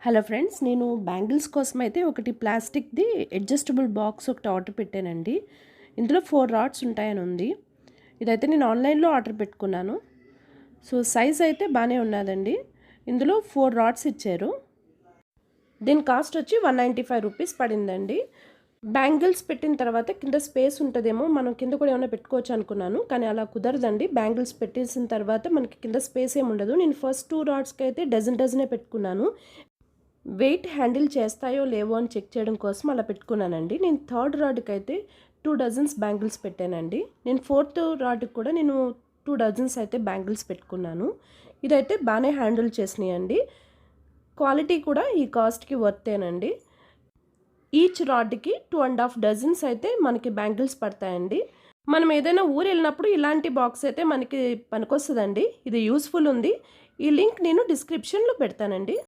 Hello friends, నేను bangles కోసం అయితే ఒకటి ప్లాస్టిక్ది అడ్జస్టబుల్ బాక్స్ ఒకటి ఆర్డర్ పెట్టానండి. ఇందులో 4 రాడ్స్ ఉంటాయని ఉంది. ఇదైతే నేను ఆన్లైన్లో ఆర్డర్ పెట్టుకున్నాను. సో సైజ్ అయితే బాగానే ఉన్నదండి. ఇందులో 4 రాడ్స్ ఇచ్చారు. దీని కాస్ట్ వచ్చి 195 రూపీస్ పడిందండి. బ్యాంగిల్స్ పెట్టిన తర్వాత కింద స్పేస్ ఉంటుందేమో, మనం కింద కూడా ఏమైనా పెట్టుకోవచ్చు అనుకున్నాను, కానీ అలా కుదరదండి. బ్యాంగిల్స్ పెట్టేసిన తర్వాత మనకి కింద స్పేస్ ఏమి ఉండదు. నేను ఫస్ట్ 2 రాడ్స్కి అయితే డజనే పెట్టుకున్నాను. వెయిట్ హ్యాండిల్ చేస్తాయో లేవో అని చెక్ చేయడం కోసం అలా పెట్టుకున్నానండి. నేను థర్డ్ రాడ్కి అయితే 2 డజన్స్ బ్యాంగిల్స్ పెట్టానండి. నేను ఫోర్త్ రాడ్కి కూడా నేను 2 డజన్స్ అయితే బ్యాంగిల్స్ పెట్టుకున్నాను. ఇదైతే బాగానే హ్యాండిల్ చేసినాయండి. క్వాలిటీ కూడా ఈ కాస్ట్కి వర్తేనండి. ఈచ్ రాడ్కి 2.5 డజన్స్ అయితే మనకి బ్యాంగిల్స్ పడతాయండి. మనం ఏదైనా ఊరు వెళ్ళినప్పుడు ఇలాంటి బాక్స్ అయితే మనకి పనికొస్తుందండి. ఇది యూస్ఫుల్ ఉంది. ఈ లింక్ నేను డిస్క్రిప్షన్లో పెడతానండి.